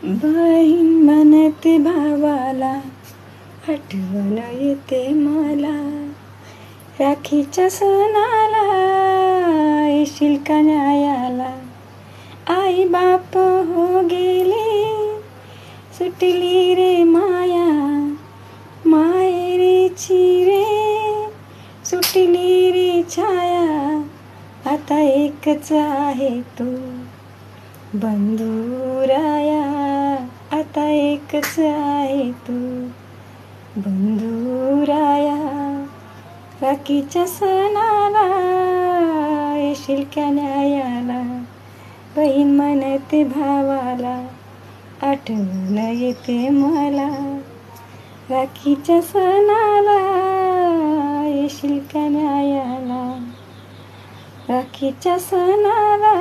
बहीण म्हणते भावाला, आठवण येते मला. राखीच्या सणाला येशील का न्यायाला. आई बाप हो गेले, सुटली रे माया. मायेरीची रे सुटली रे छाया. आता एकच आहे तू बंधुराया. आता एकच आहे तू बंधुराया. राखीच्या सणाला येशील का न्यायाला. बहीण म्हणते भावाला, आठवण येते मला. राखीच्या सणाला येशील का न्यायाला. राखीच्या सणाला